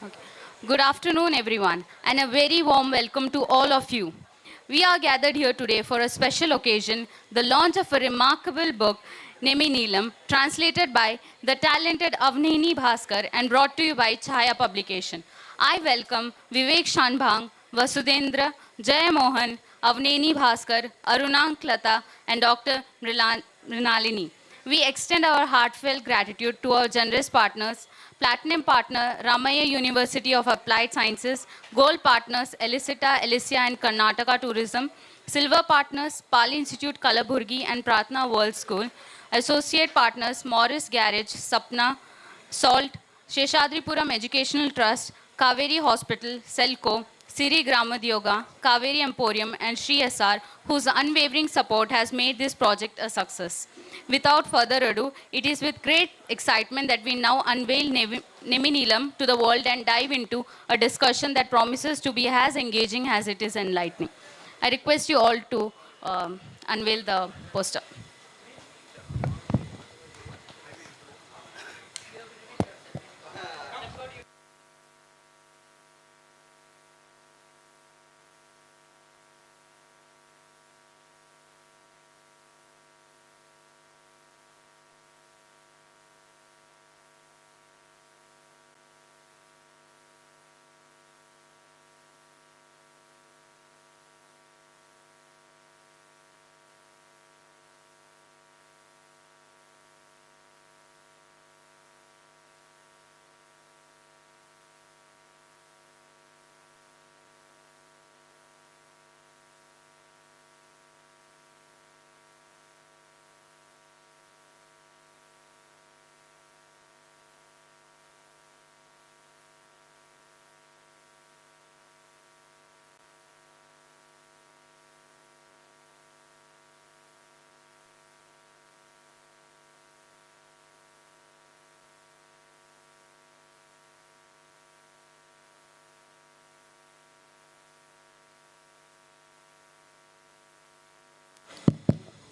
Okay. Good afternoon, everyone, and a very warm welcome to all of you. We are gathered here today for a special occasion, the launch of a remarkable book, Nemmi Neelam, translated by the talented Avineni Bhaskar and brought to you by Chaaya publication. I welcome Vivek, Shanbhag, Vasudhendra, Jeyamohan, Avineni Bhaskar, Arunank, Latha, and Dr. Mrinalini. We extend our heartfelt gratitude to our generous partners, Platinum partner, Ramaya University of Applied Sciences, Gold partners, Elicita, Alicia and Karnataka Tourism, Silver partners, Pali Institute, Kalaburgi and Pratna World School, Associate partners, Morris Garage, Sapna, SALT, Sheshadripuram Educational Trust, Kaveri Hospital, Selco, Siri Gramadyoga, Kaveri Emporium, and Sri SR, whose unwavering support has made this project a success. Without further ado, it is with great excitement that we now unveil Nemmi Neelam to the world and dive into a discussion that promises to be as engaging as it is enlightening. I request you all to unveil the poster.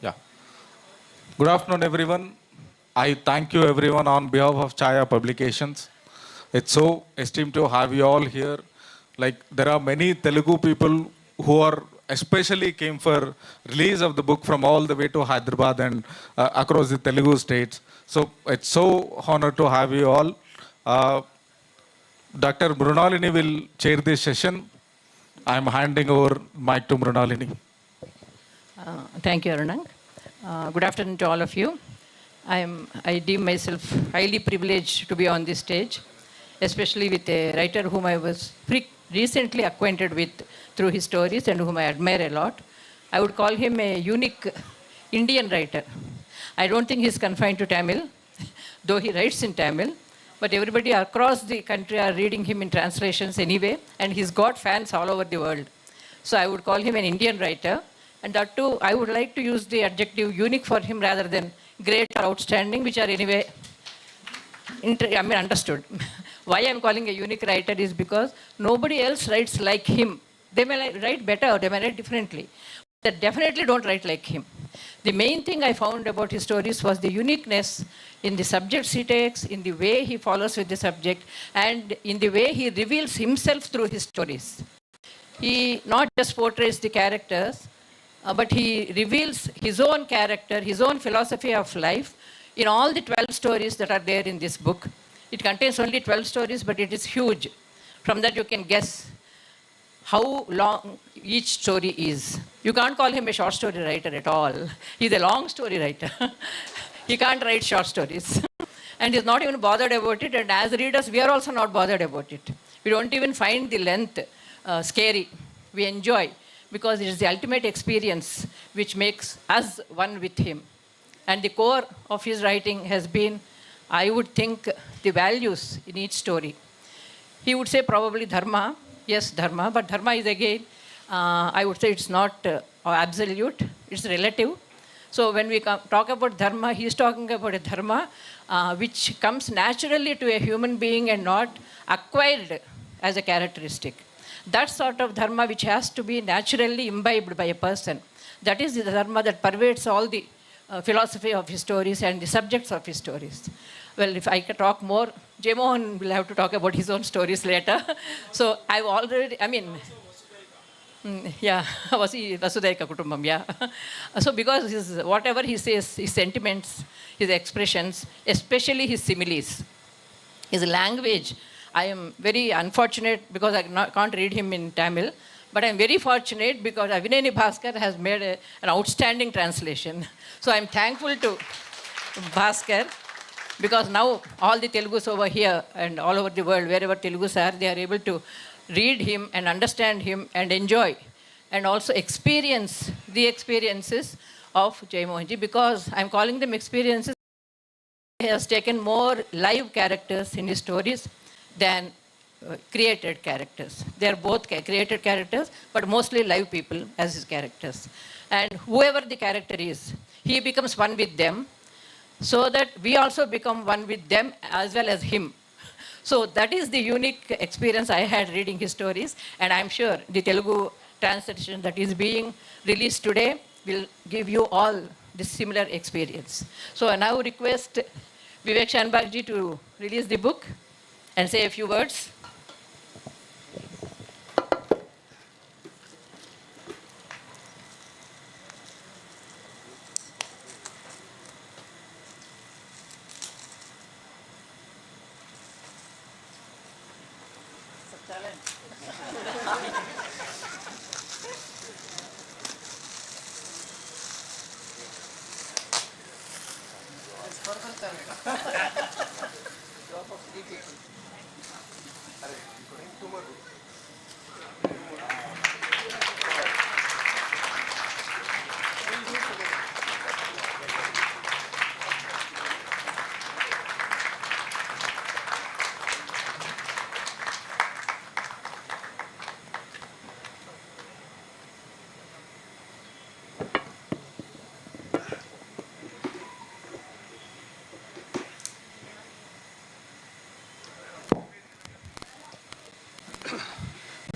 Yeah. Good afternoon, everyone. I thank you, everyone, on behalf of Chaya Publications. It's so esteemed to have you all here. Like, there are many Telugu people who are especially came for release of the book from all the way to Hyderabad and across the Telugu states. So it's so honored to have you all. Dr. Mrinalini will chair this session. I'm handing over mic to Mrinalini. Thank you, Arunank. Good afternoon to all of you. I deem myself highly privileged to be on this stage, especially with a writer whom I was recently acquainted with through his stories and whom I admire a lot. I would call him a unique Indian writer. I don't think he's confined to Tamil, though he writes in Tamil, but everybody across the country are reading him in translations anyway, and he's got fans all over the world. So I would call him an Indian writer. And that too, I would like to use the adjective unique for him rather than great or outstanding, which are anyway understood. Why I'm calling a unique writer is because nobody else writes like him. They may write better, they may write differently. They definitely don't write like him. The main thing I found about his stories was the uniqueness in the subjects he takes, in the way he follows with the subject, and in the way he reveals himself through his stories. He not just portrays the characters, but he reveals his own character, his own philosophy of life in all the 12 stories that are there in this book. It contains only 12 stories, but it is huge. From that you can guess how long each story is. You can't call him a short story writer at all. He's a long story writer. He can't write short stories. And he's not even bothered about it, and as readers, we are also not bothered about it. We don't even find the length scary. We enjoy, because it is the ultimate experience which makes us one with him. And the core of his writing has been, I would think, the values in each story. He would say probably dharma, yes, dharma, but dharma is again, I would say it's not absolute, it's relative. So when we talk about dharma, he is talking about a dharma which comes naturally to a human being and not acquired as a characteristic. That sort of dharma which has to be naturally imbibed by a person. That is the dharma that pervades all the philosophy of his stories and the subjects of his stories. Well, if I could talk more, Jeyamohan will have to talk about his own stories later. So I've already, yeah, Vasudeka Kutumbam, yeah. So because whatever he says, his sentiments, his expressions, especially his similes, his language, I am very unfortunate because can't read him in Tamil, but I'm very fortunate because Avineni Bhaskar has made an outstanding translation. So I'm thankful to Bhaskar because now all the Telugus over here and all over the world, wherever Telugus are, they are able to read him and understand him and enjoy and also experience the experiences of Jeyamohanji, because I'm calling them experiences. He has taken more live characters in his stories than created characters. They are both created characters, but mostly live people as his characters. And whoever the character is, he becomes one with them, so that we also become one with them as well as him. So that is the unique experience I had reading his stories, and I'm sure the Telugu translation that is being released today will give you all this similar experience. So I now request Vivek Shanbhag ji to release the book and say a few words.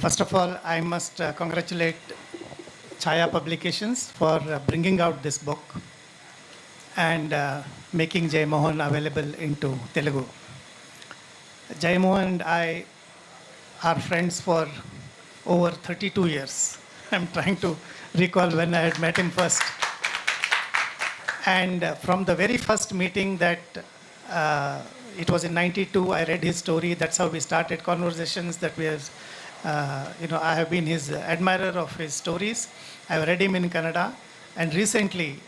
First of all, I must congratulate Chaaya Publications for bringing out this book and making Jeyamohan available into Telugu. Jeyamohan and I are friends for over 32 years. I'm trying to recall when I had met him first. And from the very first meeting that it was in 92, I read his story. That's how we started conversations that we have. I have been his admirer of his stories. I've read him in Kannada, and recently,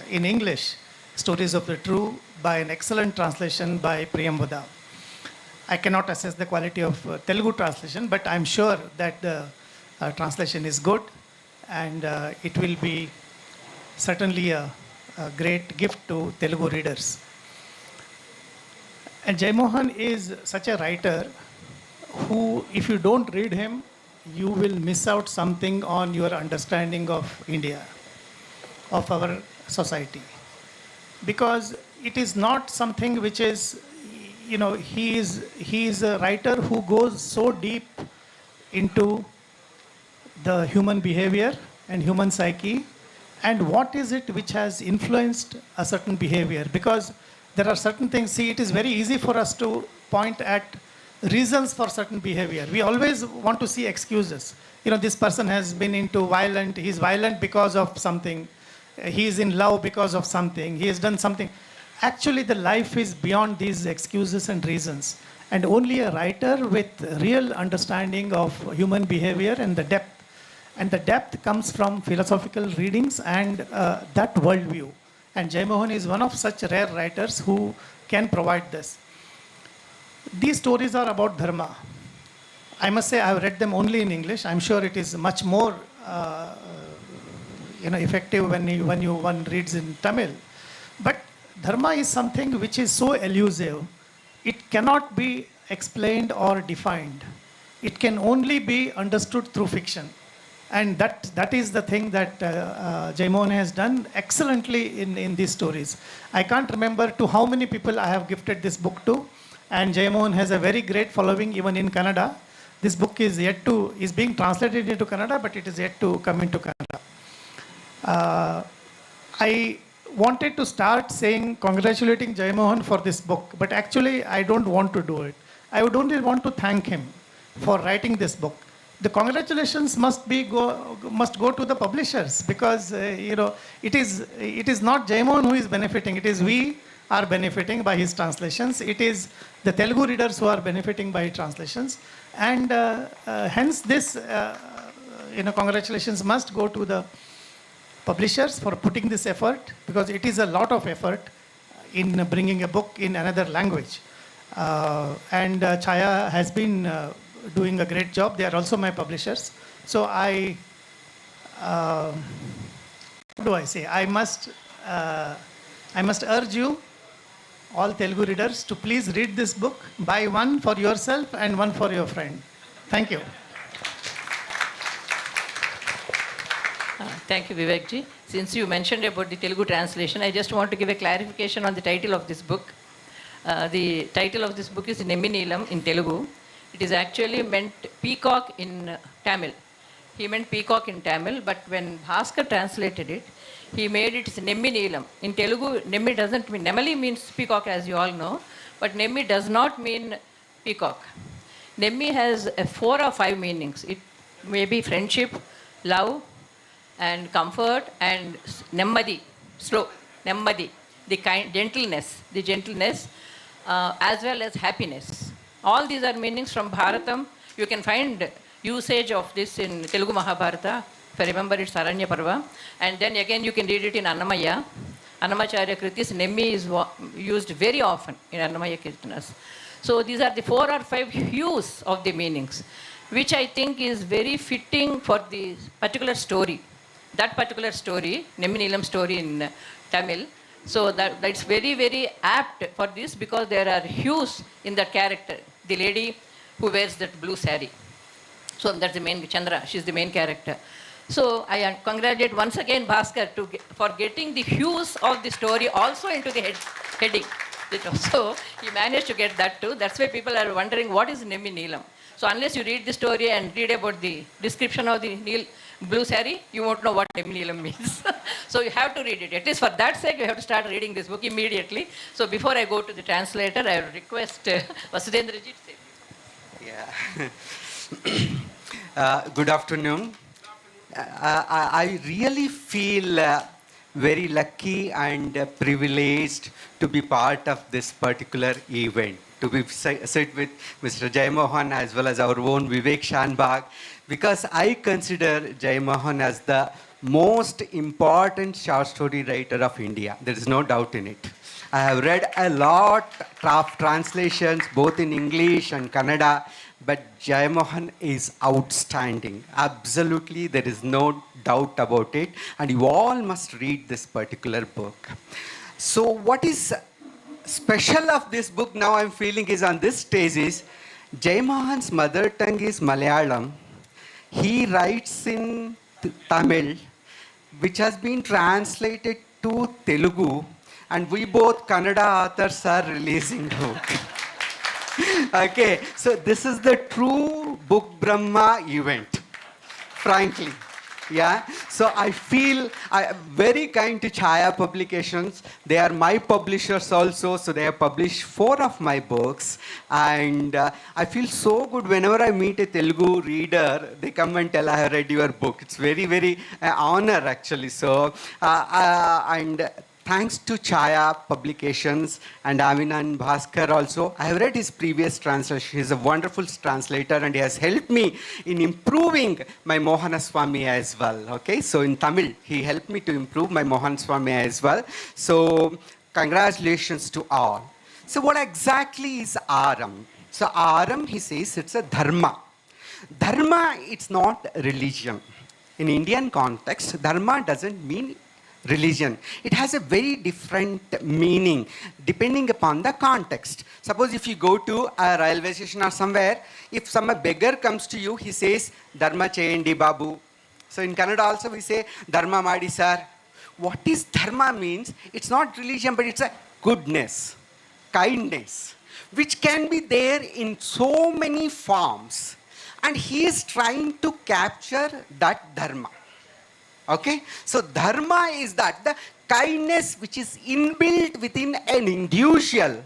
in English, Stories of the True, by an excellent translation by Priyambada. I cannot assess the quality of Telugu translation, but I'm sure that the translation is good, and it will be certainly a great gift to Telugu readers. And Jeyamohan is such a writer who, if you don't read him, you will miss out something on your understanding of India, of our society. Because it is not something which is, he is a writer who goes so deep into the human behavior and human psyche, and what is it which has influenced a certain behavior. Because there are certain things, see, it is very easy for us to point at reasons for certain behavior. We always want to see excuses. This person has been into violent, he's violent because of something, he is in love because of something, he has done something. Actually, the life is beyond these excuses and reasons. And only a writer with real understanding of human behavior and the depth comes from philosophical readings and that worldview. And Jeyamohan is one of such rare writers who can provide this. These stories are about dharma. I must say I have read them only in English. I'm sure it is much more effective when one reads in Tamil. But dharma is something which is so elusive. It cannot be explained or defined. It can only be understood through fiction. And that is the thing that Jeyamohan has done excellently in these stories. I can't remember to how many people I have gifted this book to. And Jeyamohan has a very great following even in Kannada. This book is being translated into Kannada, but it is yet to come into Kannada. I wanted to start saying congratulating Jeyamohan for this book, but actually I don't want to do it. I would only want to thank him for writing this book. The congratulations must go to the publishers, because it is not Jeyamohan who is benefiting. It is we are benefiting by his translations. It is the Telugu readers who are benefiting by translations, and hence this congratulations must go to the publishers for putting this effort, because it is a lot of effort in bringing a book in another language. And Chaaya has been doing a great job. They are also my publishers. So what do I say? I must urge you, all Telugu readers, to please read this book. Buy one for yourself and one for your friend. Thank you. Thank you, Vivek ji. Since you mentioned about the Telugu translation, I just want to give a clarification on the title of this book. The title of this book is Nemmi Neelam in Telugu. It is actually meant peacock in Tamil. He meant peacock in Tamil, but when Bhaskar translated it, he made it Nemmi Neelam. In Telugu, Nemmi doesn't mean, Nemali means peacock, as you all know, but Nemmi does not mean peacock. Nemmi has 4 or 5 meanings. It may be friendship, love, and comfort, and nemmadi, slow, nemmadi, the gentleness, as well as happiness. All these are meanings from Bharatam. You can find usage of this in Telugu Mahabharata. If I remember, it's Aranya Parva. And then again, you can read it in Annamaya. Annamacharya Kritis, Nemmi is used very often in Annamaya Kirtanas. So these are the 4 or 5 hues of the meanings, which I think is very fitting for the particular story. That particular story, Nemmi Neelam story in Tamil. So that's very, very apt for this, because there are hues in that character. The lady who wears that blue sari. So that's the main, Chandra, she's the main character. So I congratulate once again Bhaskar for getting the hues of the story also into the heading. So he managed to get that too. That's why people are wondering what is Nemmi Neelam. So unless you read the story and read about the description of the blue sari, you won't know what Nemmi Neelam means. So you have to read it. At least for that sake, you have to start reading this book immediately. So before I go to the translator, I request Vasudhendra ji to say. Yeah. Good afternoon. I really feel very lucky and privileged to be part of this particular event, to be sit with Mr. Jeyamohan as well as our own Vivek Shanbhag, because I consider Jeyamohan as the most important short story writer of India. There is no doubt in it. I have read a lot of translations, both in English and Kannada, but Jeyamohan is outstanding. Absolutely, there is no doubt about it. And you all must read this particular book. So what is special of this book now I'm feeling is on this stage is, Jeyamohan's mother tongue is Malayalam. He writes in Tamil, which has been translated to Telugu, and we both Kannada authors are releasing book. Okay, so this is the true Book Brahma event, frankly. Yeah, so I feel very kind to Chaaya Publications. They are my publishers also, so they have published 4 of my books. And I feel so good whenever I meet a Telugu reader, they come and tell, I have read your book. It's very, very honor actually. So, and thanks to Chaaya Publications and Avineni Bhaskar also. I have read his previous translation. He's a wonderful translator and he has helped me in improving my Mohanaswamy as well. Okay, so in Tamil, he helped me to improve my Mohanaswamy as well. So congratulations to all. So what exactly is Aram? So Aram, he says, it's a dharma. Dharma, it's not religion. In Indian context, dharma doesn't mean religion. It has a very different meaning depending upon the context. Suppose if you go to a railway station or somewhere, if some beggar comes to you, he says, Dharma cheyandi babu. So in Kannada also we say, Dharma madi sir. What is dharma means? It's not religion, but it's a goodness, kindness, which can be there in so many forms. And he is trying to capture that dharma. Okay, so dharma is that the kindness which is inbuilt within an individual,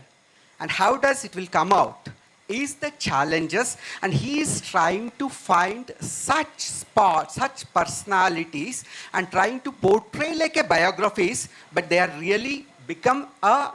and how does it will come out, is the challenges, and he is trying to find such spots, such personalities, and trying to portray like a biographies, but they are really become a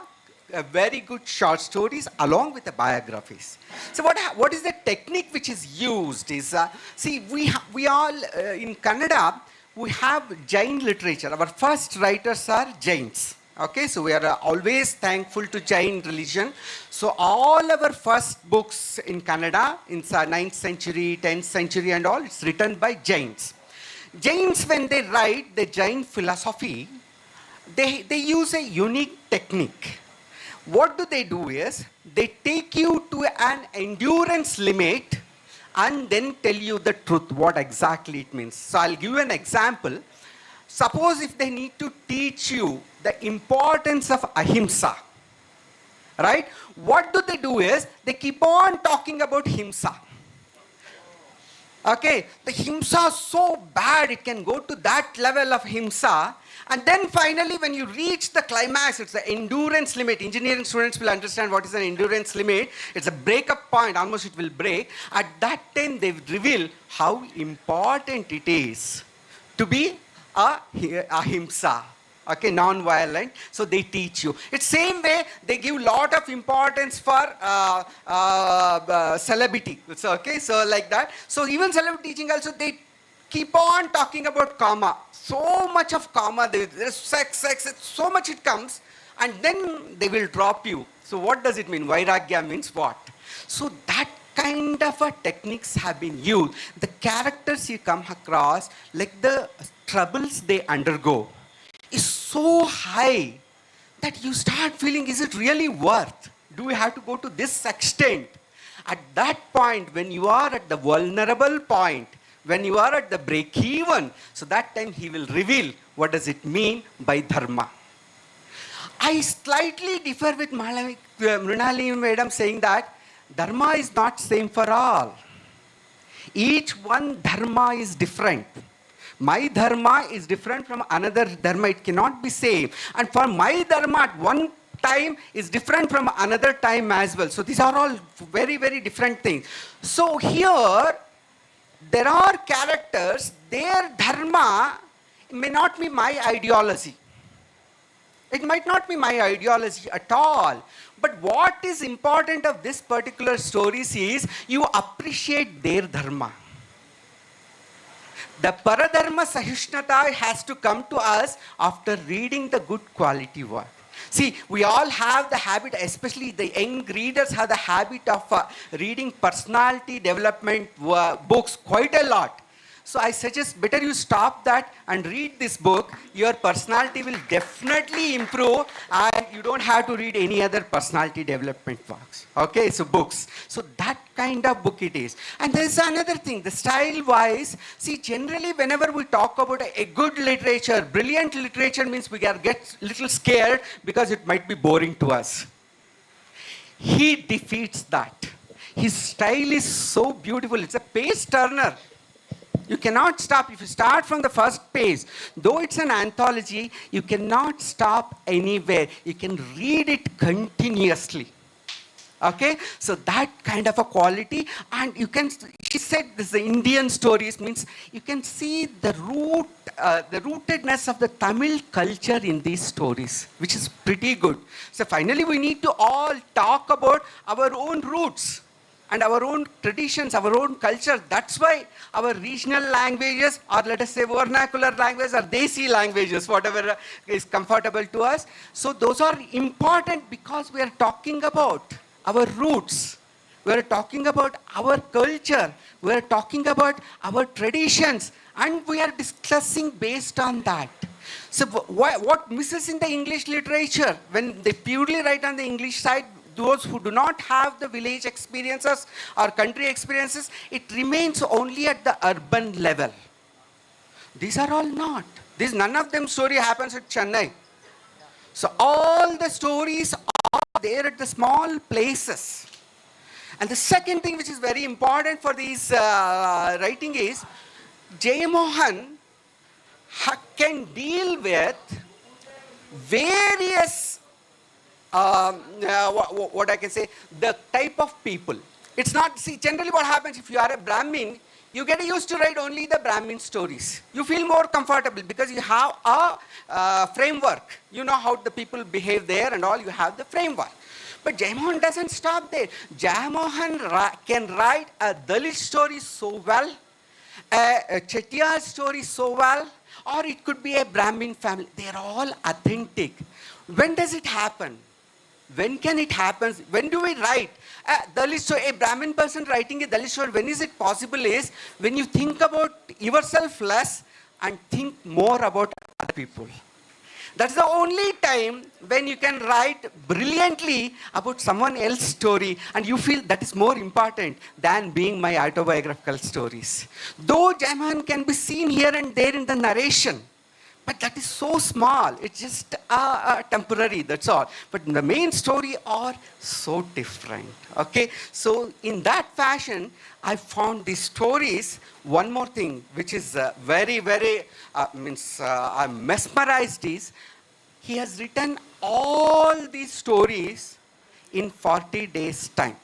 very good short stories along with the biographies. So what is the technique which is used is, see, we all in Kannada, we have Jain literature. Our first writers are Jains. Okay, so we are always thankful to Jain religion. So all our first books in Kannada, in 9th century, 10th century and all, it's written by Jains. Jains, when they write the Jain philosophy, they use a unique technique. What do they do is, they take you to an endurance limit and then tell you the truth, what exactly it means. So I'll give you an example. Suppose if they need to teach you the importance of ahimsa, right? What do they do is, they keep on talking about himsa. Okay, the himsa is so bad, it can go to that level of himsa. And then finally, when you reach the climax, it's the endurance limit. Engineering students will understand what is an endurance limit. It's a breakup point, almost it will break. At that time, they reveal how important it is to be ahimsa. Okay, non-violent. So they teach you. It's same way they give lot of importance for celebrity. It's okay, so like that. So even celebrity teaching also, they keep on talking about karma. So much of karma, there's sex, so much it comes, and then they will drop you. So what does it mean? Vairagya means what? So that kind of techniques have been used. The characters you come across, like the troubles they undergo, is so high that you start feeling, is it really worth? Do we have to go to this extent? At that point, when you are at the vulnerable point, when you are at the break even, so that time he will reveal what does it mean by dharma. I slightly differ with Mrinalini Madam saying that dharma is not same for all. Each one dharma is different. My dharma is different from another dharma. It cannot be same. And for my dharma at one time is different from another time as well. So these are all very, very different things. So here, there are characters, their dharma may not be my ideology. It might not be my ideology at all. But what is important of this particular stories is, you appreciate their dharma. The paradharma sahishnata has to come to us after reading the good quality work. See, we all have the habit, especially the young readers have the habit of reading personality development books quite a lot. So I suggest better you stop that and read this book. Your personality will definitely improve, and you don't have to read any other personality development books. Okay, so books. So that kind of book it is. And there is another thing, the style wise. See, generally whenever we talk about a good literature, brilliant literature means we get a little scared because it might be boring to us. He defeats that. His style is so beautiful. It's a page turner. You cannot stop. If you start from the first page, though it's an anthology, you cannot stop anywhere. You can read it continuously. Okay? So that kind of a quality. And you can, she said this is the Indian stories, means you can see the rootedness of the Tamil culture in these stories, which is pretty good. So finally we need to all talk about our own roots and our own traditions, our own culture. That's why our regional languages, or let us say vernacular languages, or Desi languages, whatever is comfortable to us. So those are important because we are talking about our roots. We are talking about our culture. We are talking about our traditions. And we are discussing based on that. So what misses in the English literature, when they purely write on the English side, those who do not have the village experiences or country experiences, it remains only at the urban level. These are all not. None of them story happens at Chennai. So all the stories are there at the small places. And the second thing which is very important for these writing is, Jeyamohan can deal with various, what I can say, the type of people. It's not, see, generally what happens if you are a Brahmin, you get used to write only the Brahmin stories. You feel more comfortable because you have a framework. You know how the people behave there and all, you have the framework. But Jeyamohan doesn't stop there. Jeyamohan can write a Dalit story so well, a Chettiar story so well, or it could be a Brahmin family. They are all authentic. When does it happen? When can it happen? When do we write? Dalit story, a Brahmin person writing a Dalit story, when is it possible is when you think about yourself less and think more about other people. That's the only time when you can write brilliantly about someone else's story and you feel that is more important than being my autobiographical stories. Though Jeyamohan can be seen here and there in the narration, but that is so small. It's just temporary, that's all. But the main story are so different. Okay? So in that fashion, I found these stories. One more thing, which is very, very, I'm mesmerized is, he has written all these stories in 40 days' time.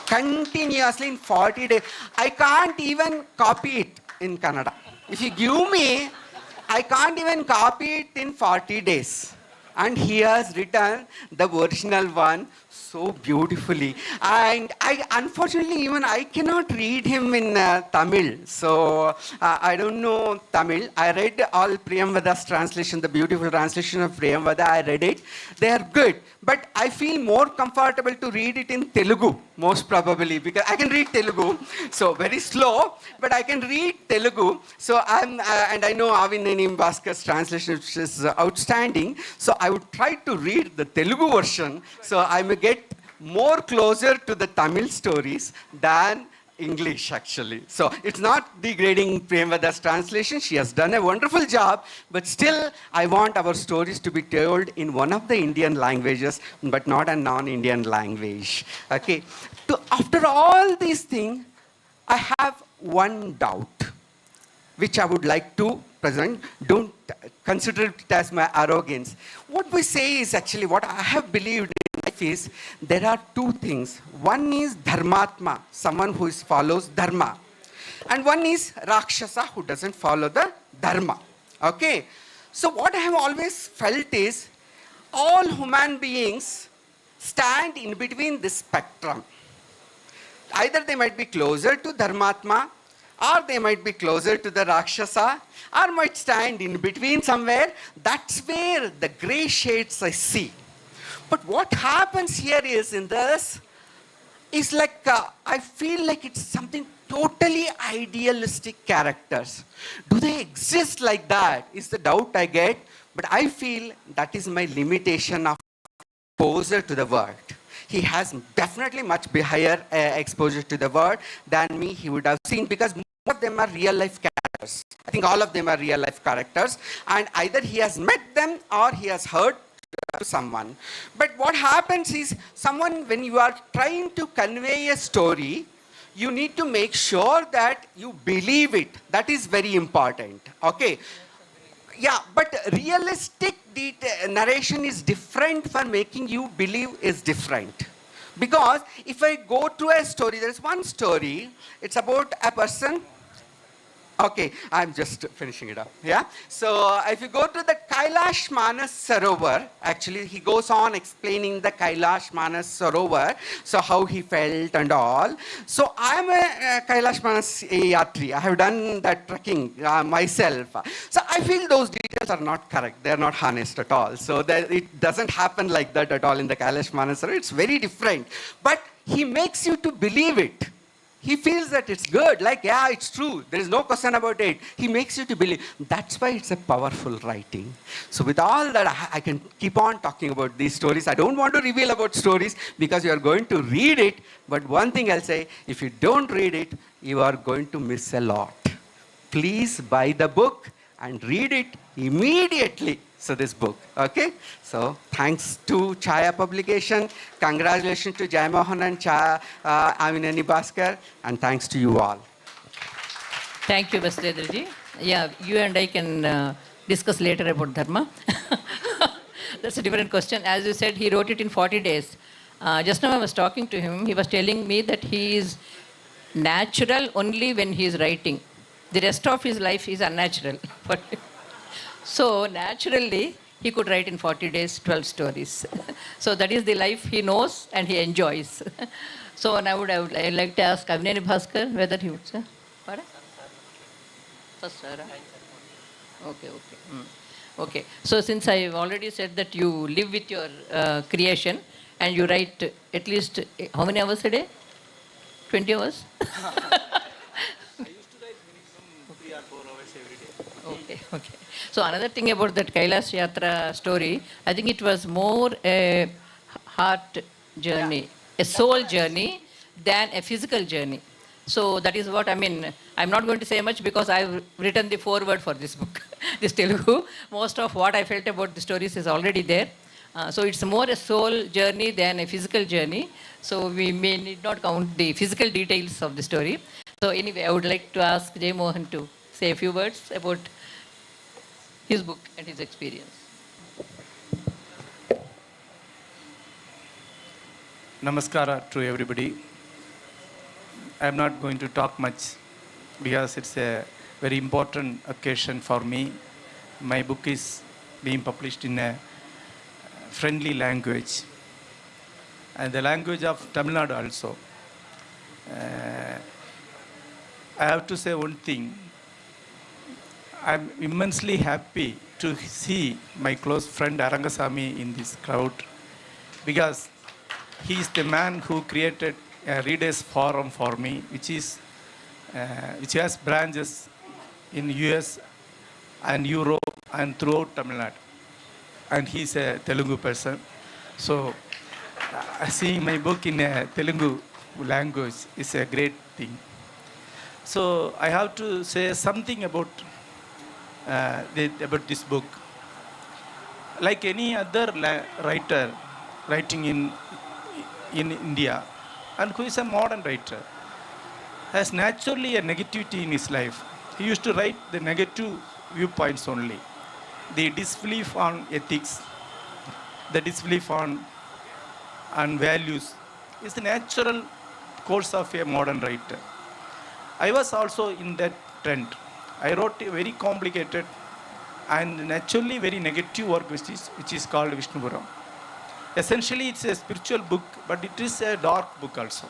Continuously in 40 days. I can't even copy it in Kannada. If you give me, I can't even copy it in 40 days. And he has written the original one so beautifully. And unfortunately, even I cannot read him in Tamil. So I don't know Tamil. I read all Priyamvada's translation, the beautiful translation of Priyamvada. I read it. They are good. But I feel more comfortable to read it in Telugu, most probably, because I can read Telugu. So very slow, but I can read Telugu. So and I know Avineni Bhaskar's translation, which is outstanding. So I would try to read the Telugu version. So I may get more closer to the Tamil stories than English, actually. So it's not degrading Premvada's translation. She has done a wonderful job, but still I want our stories to be told in one of the Indian languages, but not a non-Indian language. Okay. After all these things, I have one doubt, which I would like to present. Don't consider it as my arrogance. What we say is actually what I have believed in life is there are two things. One is dharmatma, someone who follows dharma. And one is rakshasa, who doesn't follow the dharma. Okay? So what I have always felt is all human beings stand in between this spectrum. Either they might be closer to dharmatma, or they might be closer to the Rakshasa, or might stand in between somewhere. That's where the gray shades I see. But what happens here is in this, is like, I feel like it's something totally idealistic characters. Do they exist like that? Is the doubt I get. But I feel that is my limitation of exposure to the world. He has definitely much higher exposure to the world than me. He would have seen, because most of them are real life characters. I think all of them are real life characters, and either he has met them or he has heard to someone. But what happens is, someone, when you are trying to convey a story, you need to make sure that you believe it. That is very important. Okay. Yeah, but realistic narration is different for making you believe is different. Because if I go to a story, there is one story, it's about a person. Okay, I'm just finishing it up. Yeah. So if you go to the Kailash Manas Sarovar, actually he goes on explaining the Kailash Manas Sarovar, so how he felt and all. So I'm a Kailash Manas Yatri. I have done that trekking myself. So I feel those details are not correct. They are not honest at all. So it doesn't happen like that at all in the Kailash Manas Sarovar. It's very different. But he makes you to believe it. He feels that it's good, like, yeah, it's true. There is no question about it. He makes you to believe. That's why it's a powerful writing. So with all that, I can keep on talking about these stories. I don't want to reveal about stories because you are going to read it. But one thing I'll say, if you don't read it, you are going to miss a lot. Please buy the book and read it immediately. So this book, okay? So thanks to Chaaya publication. Congratulations to Jeyamohan and Avineni Bhaskar. And thanks to you all. Thank you, Vasudhendra ji. Yeah, you and I can discuss later about Dharma. That's a different question. As you said, he wrote it in 40 days. Just now I was talking to him. He was telling me that he is natural only when he is writing. The rest of his life is unnatural. So naturally, he could write in 40 days 12 stories. So that is the life he knows and he enjoys. So now I'd like to ask Avineni Bhaskar whether he would say. Pardon? First, sir. Okay, okay. Okay. So since I have already said that you live with your creation and you write at least how many hours a day? 20 hours? Okay, okay. So another thing about that Kailash Yatra story, I think it was more a heart journey, a soul journey than a physical journey. So that is what I mean. I'm not going to say much because I've written the foreword for this book, this Telugu. Most of what I felt about the stories is already there. So it's more a soul journey than a physical journey. So we may need not count the physical details of the story. So anyway, I would like to ask Jeyamohan to say a few words about his book and his experience. Namaskara to everybody. I'm not going to talk much because it's a very important occasion for me. My book is being published in a friendly language and the language of Tamil Nadu also. I have to say one thing. I'm immensely happy to see my close friend Arangasamy in this crowd because he is the man who created a Readers Forum for me, which has branches in US and Europe and throughout Tamil Nadu. And he's a Telugu person. So seeing my book in a Telugu language is a great thing. So I have to say something about this book. Like any other writer writing in India, and who is a modern writer, has naturally a negativity in his life. He used to write the negative viewpoints only. The disbelief on ethics, the disbelief on values is the natural course of a modern writer. I was also in that trend. I wrote a very complicated and naturally very negative work which is called Vishnupuram. Essentially it's a spiritual book, but it is a dark book also.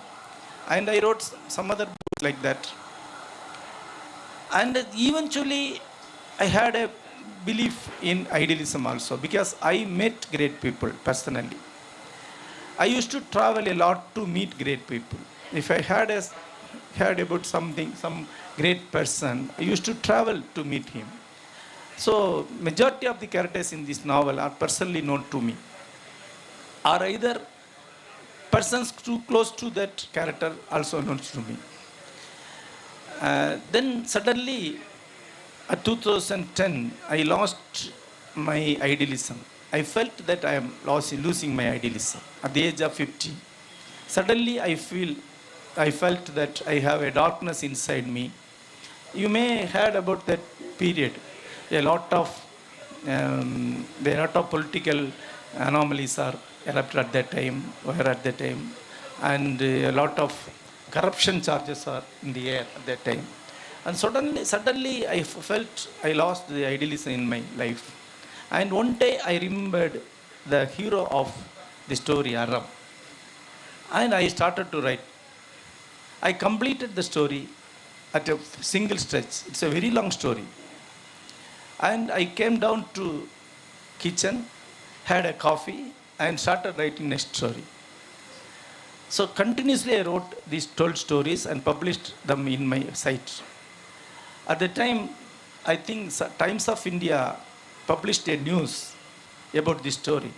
And I wrote some other books like that. And eventually I had a belief in idealism also because I met great people personally. I used to travel a lot to meet great people. If I heard about some great person, I used to travel to meet him. So majority of the characters in this novel are personally known to me, or either persons too close to that character also known to me. Then suddenly, at 2010, I lost my idealism. I felt that I am losing my idealism at the age of 50. Suddenly, I felt that I have a darkness inside me. You may heard about that period. A lot of political anomalies are erupted at that time, and a lot of corruption charges are in the air at that time. And suddenly I felt I lost the idealism in my life. And one day I remembered the hero of the story, Aram. And I started to write. I completed the story at a single stretch. It's a very long story. And I came down to kitchen, had a coffee, and started writing next story. So continuously I wrote these 12 stories and published them in my site. At the time, I think Times of India published a news about this story.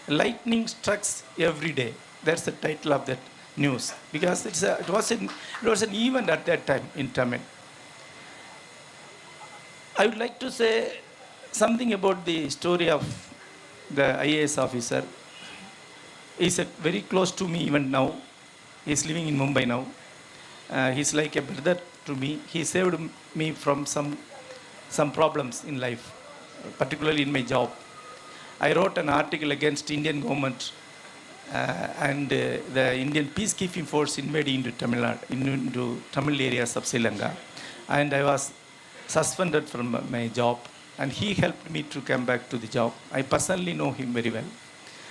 Lightning strikes every day. That's the title of that news because it was an event at that time in Tamil. I would like to say something about the story of the IAS officer. He's very close to me even now. He's living in Mumbai now. He's like a brother to me. He saved me from some problems in life. particularly in my job. I wrote an article against Indian government and the Indian peacekeeping force invading into into Tamil areas of Sri Lanka. And I was suspended from my job, and he helped me to come back to the job. I personally know him very well.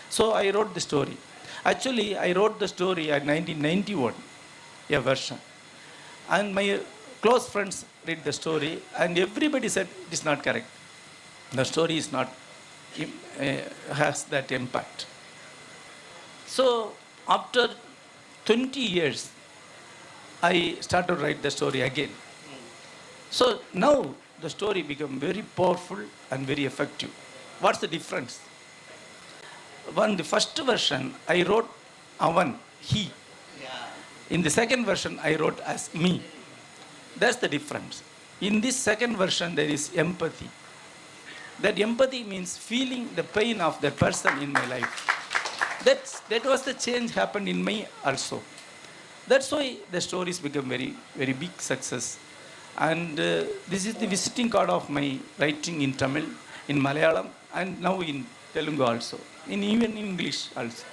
So I wrote the story. Actually, I wrote the story in 1991, a version. And my close friends read the story, and everybody said it is not correct. The story is not has that impact. So after 20 years, I started to write the story again. So now the story became very powerful and very effective. What's the difference? One, the first version, I wrote Avan, he. In the second version, I wrote as me. That's the difference. In this second version, there is empathy. That empathy means feeling the pain of the person in my life. That was the change happened in me also. That's why the stories become very, very big success. And this is the visiting card of my writing in Tamil, in Malayalam, and now in Telugu also, even in English also.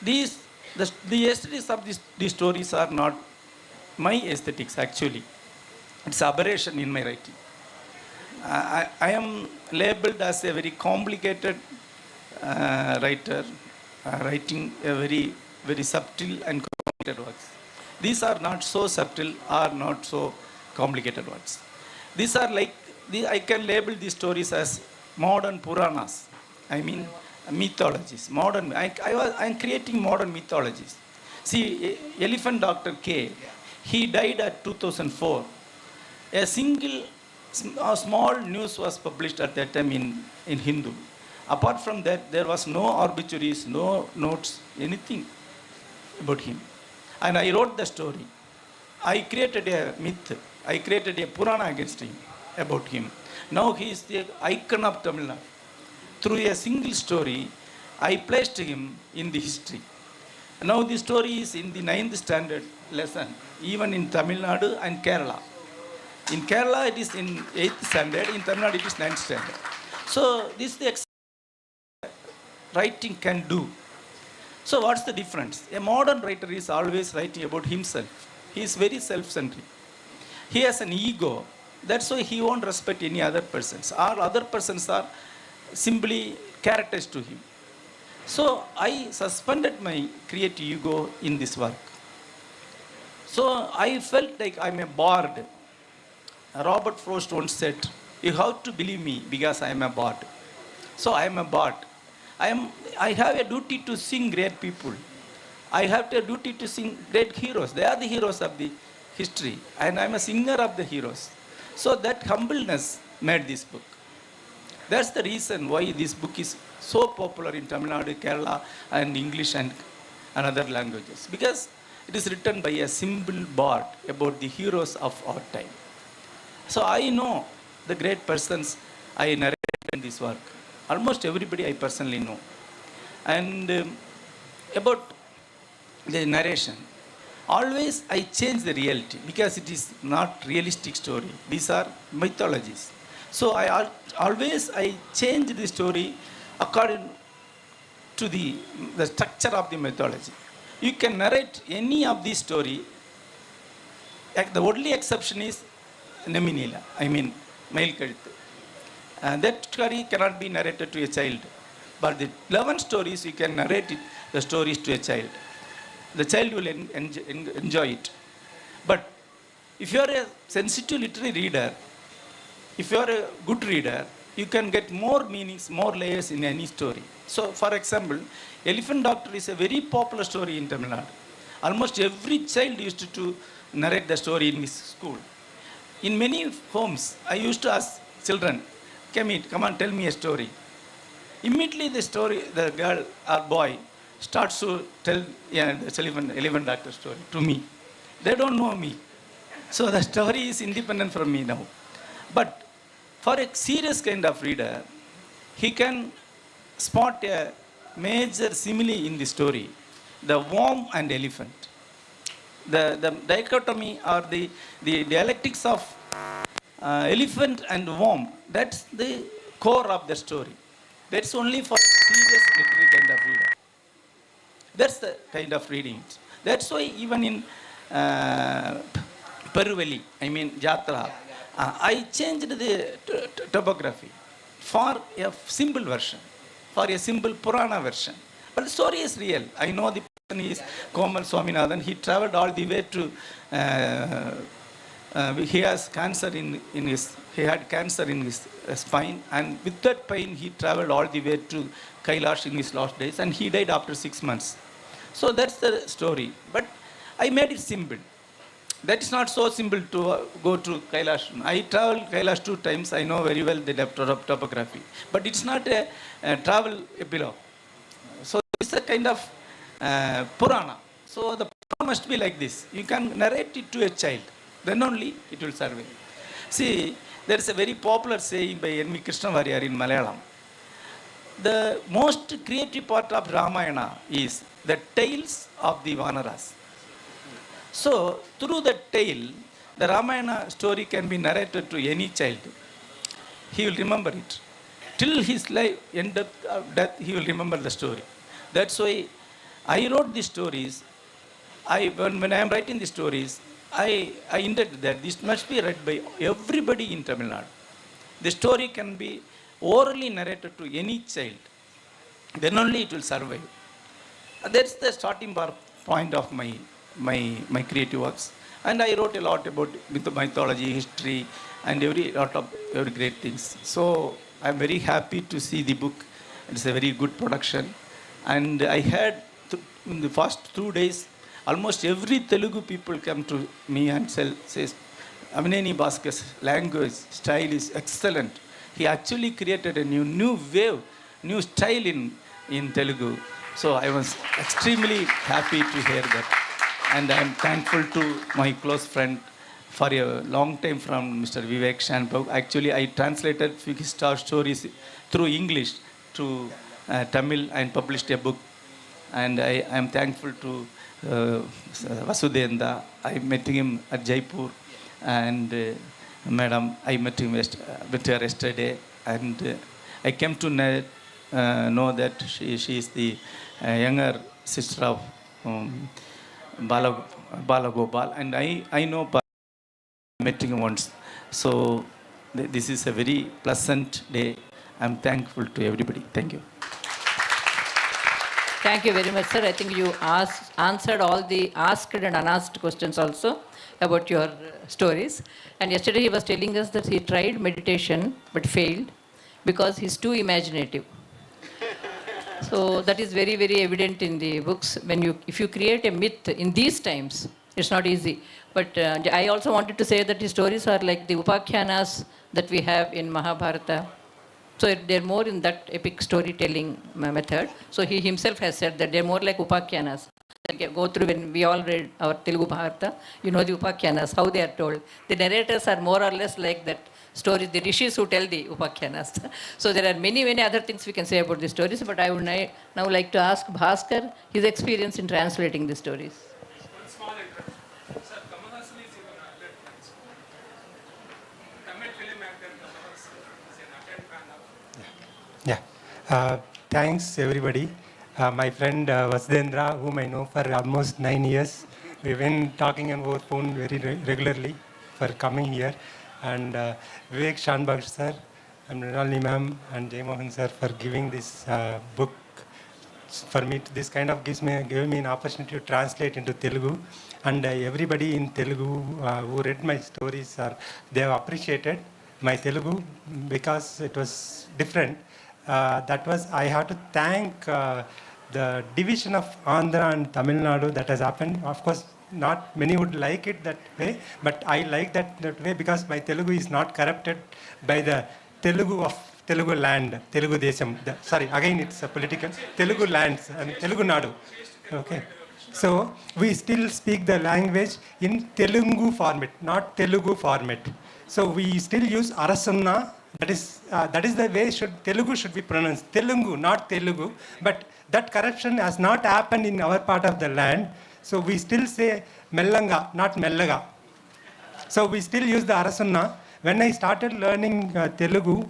The aesthetics of these stories are not my aesthetics actually. It's aberration in my writing. I am labeled as a very complicated writer, writing a very, very subtle and complicated works. These are not so subtle or not so complicated words. These are like, I can label these stories as modern Puranas. I mean, mythologies. I'm creating modern mythologies. See, Elephant Doctor K, he died at 2004. A small news was published at that time in Hindu. Apart from that, there was no obituaries, no notes, anything about him. And I wrote the story. I created a myth. I created a Purana against him, about him. Now he is the icon of Tamil Nadu. Through a single story, I placed him in the history. Now the story is in the 9th standard lesson, even in Tamil Nadu and Kerala. In Kerala, it is in 8th standard. In Tamil Nadu, it is 9th standard. So this is the writing can do. So what's the difference? A modern writer is always writing about himself. He is very self-centric. He has an ego. That's why he won't respect any other persons. All other persons are simply characters to him. So I suspended my creative ego in this work. So I felt like I'm a bard. Robert Frost once said, "You have to believe me because I am a bard." So I am a bard. I have a duty to sing great people. I have a duty to sing great heroes. They are the heroes of the history. And I'm a singer of the heroes. So that humbleness made this book. That's the reason why this book is so popular in Tamil Nadu, Kerala, and English and other languages. Because it is written by a simple bard about the heroes of our time. So I know the great persons I narrated in this work. Almost everybody I personally know. And about the narration, always I change the reality because it is not realistic story. These are mythologies. So I change the story according to the structure of the mythology. You can narrate any of these story. The only exception is Nemmi Neelam, I mean, Mail Kadithu. That story cannot be narrated to a child. But the 11 stories, you can narrate the stories to a child. The child will enjoy it. But if you are a sensitive literary reader, if you are a good reader, you can get more meanings, more layers in any story. So, for example, Elephant Doctor is a very popular story in Tamil Nadu. Almost every child used to narrate the story in his school. In many homes, I used to ask children, come on, tell me a story. Immediately the girl or boy starts to tell the Elephant Doctor story to me. They don't know me. So the story is independent from me now. But for a serious kind of reader, he can spot a major simile in the story, the worm and elephant. The dichotomy or the dialectics of elephant and worm, that's the core of the story. That's only for serious literary kind of reader. That's the kind of reading. That's why even in Peruveli, I mean Jatra, I changed the topography for a simple version, for a simple Purana version. But the story is real. I know the person is Komal Swaminathan. He traveled all the way to, he has cancer he had cancer in his spine, and with that pain he traveled all the way to Kailash in his last days, and he died after 6 months. So that's the story. But I made it simple. That is not so simple to go to Kailash. I traveled Kailash 2 times. I know very well the topography. But it's not a travel epilogue. So it's a kind of Purana. So the Purana must be like this. You can narrate it to a child. Then only it will survive. See, there is a very popular saying by N.V. Krishnavariyar in Malayalam. The most creative part of Ramayana is the tales of the Vanaras. So, through that tale, the Ramayana story can be narrated to any child. He will remember it. Till his life, end of death, he will remember the story. That's why I wrote these stories. When I am writing the stories, I intended that this must be read by everybody in Tamil Nadu. The story can be orally narrated to any child. Then only it will survive. That's the starting point of my creative works. And I wrote a lot about mythology, history, and every great things. So I'm very happy to see the book. It's a very good production. And I had, in the first 2 days, almost every Telugu people come to me and says, Avineni Bhaskar's language, style is excellent. He actually created a new wave, new style in Telugu. So I was extremely happy to hear that. And I am thankful to my close friend for a long time from Mr. Vivek Shanbhag. Actually, I translated few stories through English to Tamil and published a book. And I am thankful to Vasudhendra. I met him at Jaipur. And Madam, I met her yesterday. And I came to know that she is the younger sister of Balagopal, and I know met him once. So this is a very pleasant day. I'm thankful to everybody. Thank you. Thank you very much, sir. I think you answered all the asked and unasked questions also about your stories. And yesterday he was telling us that he tried meditation but failed because he's too imaginative. So that is very, very evident in the books. If you create a myth in these times, it's not easy. But I also wanted to say that his stories are like the upakhyanas that we have in Mahabharata. So they're more in that epic storytelling method. So he himself has said that they're more like upakhyanas. Go through when we all read our Telugu Bharata, you know the upakhyanas, how they are told. The narrators are more or less like that stories, the rishis who tell the upakhyanas. So there are many, many other things we can say about the stories, but I would now like to ask Bhaskar his experience in translating the stories. Yeah. Thanks everybody. My friend Vasudhendra, whom I know for almost 9 years, we've been talking on our phone very regularly for coming here. And Vivek Shanbhag sir, and Mrinalini ma'am, and Jeyamohan sir for giving this book for me. This kind of gave me an opportunity to translate into Telugu. And everybody in Telugu who read my stories, they have appreciated my Telugu because it was different. I have to thank the division of Andhra and Tamil Nadu that has happened. Of course, not many would like it that way, but I like that way because my Telugu is not corrupted by the Telugu of Telugu land, Telugu Desam. Sorry, again it's a political, Telugu lands, Telugu Nadu. Okay. So we still speak the language in Telugu format, not Telugu format. So we still use Arasunna. That is the way Telugu should be pronounced. Telugu, not Telugu. But that corruption has not happened in our part of the land. So we still say Mellanga, not Mellaga. So we still use the Arasunna. When I started learning Telugu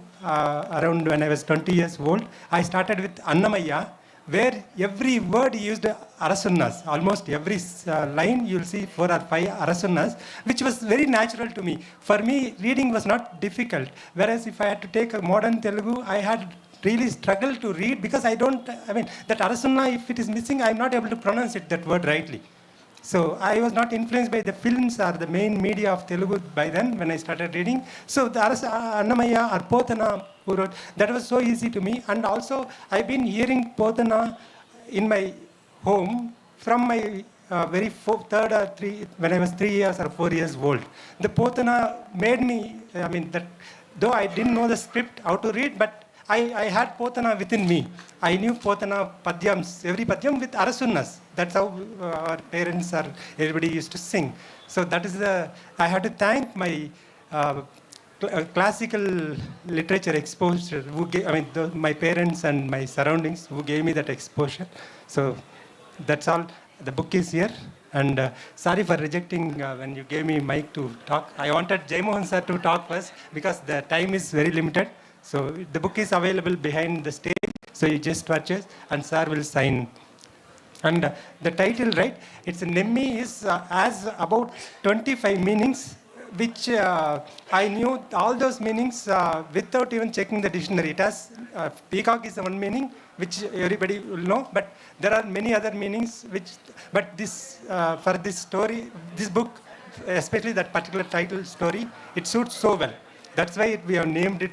around when I was 20 years old, I started with Annamaya, where every word used arasunnas. Almost every line you'll see 4 or 5 arasunnas, which was very natural to me. For me, reading was not difficult. Whereas if I had to take a modern Telugu, I had really struggled to read because that arasunna, if it is missing, I'm not able to pronounce it, that word rightly. So I was not influenced by the films or the main media of Telugu by then when I started reading. So the Annamaya or Pothana, who wrote, that was so easy to me. And also I've been hearing Pothana in my home from my third or three, when I was 3 years or 4 years old. The Pothana made me, that though I didn't know the script, how to read, but I had Pothana within me. I knew Pothana padyams, every padyam with arasunnas. That's how our parents or everybody used to sing. So that is I had to thank my classical literature exposure, my parents and my surroundings who gave me that exposure. So that's all. The book is here. And sorry for rejecting when you gave me mic to talk. I wanted Jeyamohan sir to talk first because the time is very limited. So the book is available behind the stage. So you just purchase and sir will sign. And the title, right? It's Nemmi is has about 25 meanings, which I knew all those meanings without even checking the dictionary. It has peacock is the one meaning, which everybody will know, but there are many other meanings. But this for this story, this book, especially that particular title story, it suits so well. That's why we have named it.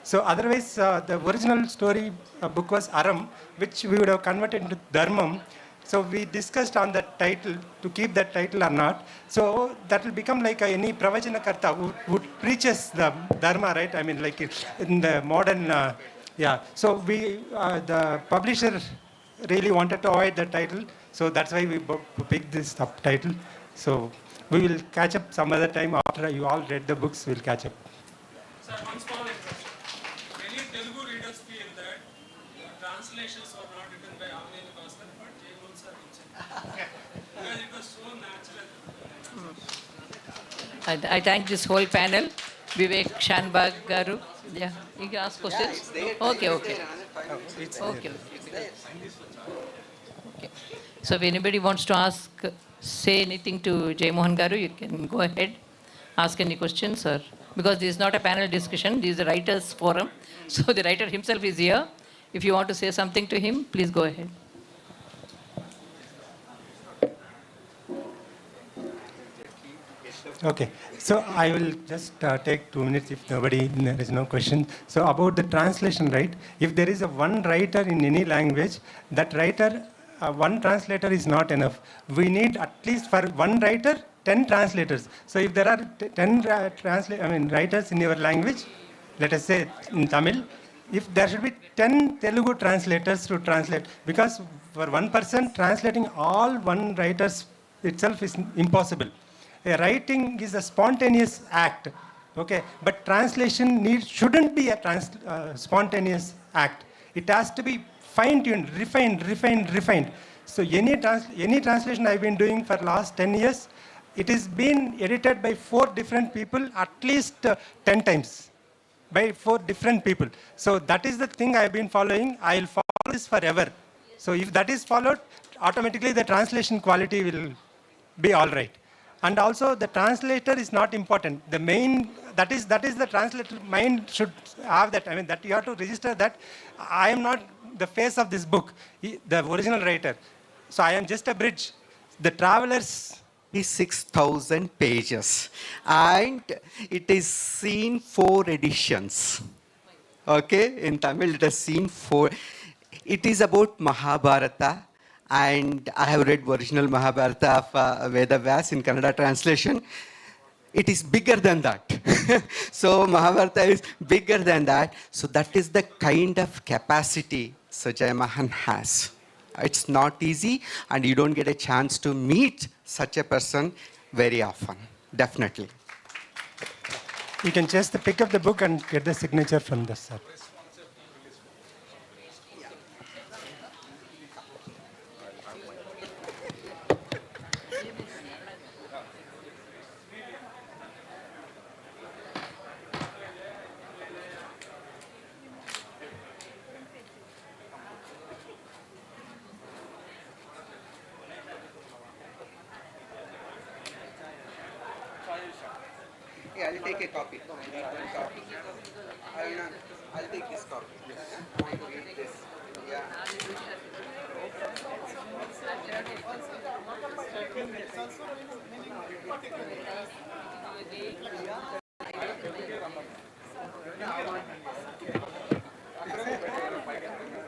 So otherwise, the original story book was Aram, which we would have converted into Dharmam. So we discussed on that title, to keep that title or not. So that will become like any Pravachanakarta who preaches the Dharma, right? Like in the modern, yeah. So the publisher really wanted to avoid the title. So that's why we picked this subtitle. So we will catch up some other time after you all read the books, we'll catch up. Sir, one small interruption. Many Telugu readers feel that translations were not written by Avineni Bhaskar, but Jeyamohan sir himself. Because it was so natural. I thank this whole panel, Vivek, Shanbhag, Garu. Yeah, you can ask questions. Okay. Okay. So if anybody wants to say anything to Jeyamohan Garu, you can go ahead, ask any questions, or because this is not a panel discussion, this is a writer's forum. So the writer himself is here. If you want to say something to him, please go ahead. Okay, so I will just take 2 minutes if there is no question. So about the translation, right? If there is one writer in any language, that writer, one translator is not enough. We need at least for one writer, 10 translators. So if there are 10 writers in your language, let us say in Tamil, if there should be 10 Telugu translators to translate, because for one person translating all one writers itself is impossible. A writing is a spontaneous act, okay? But translation shouldn't be a spontaneous act. It has to be fine-tuned, refined. So any translation I've been doing for last 10 years, it is been edited by 4 different people at least 10 times, by 4 different people. So that is the thing I've been following. I'll follow this forever. So if that is followed, automatically the translation quality will be all right. And also the translator is not important. The main, that is the translator mind should have that. That you have to register that I am not the face of this book, the original writer. So I am just a bridge. The Travelers is 6,000 pages and it is seen 4 editions. Okay, in Tamil it has seen 4. It is about Mahabharata. And I have read original Mahabharata of Veda Vyas in Kannada translation. It is bigger than that. So Mahabharata is bigger than that. So that is the kind of capacity Sir Jeyamohan has. It's not easy and you don't get a chance to meet such a person very often. Definitely. You can just pick up the book and get the signature from the sir. Yeah, I'll take a copy. Arunank, I'll take this copy. I want to read this. Yeah.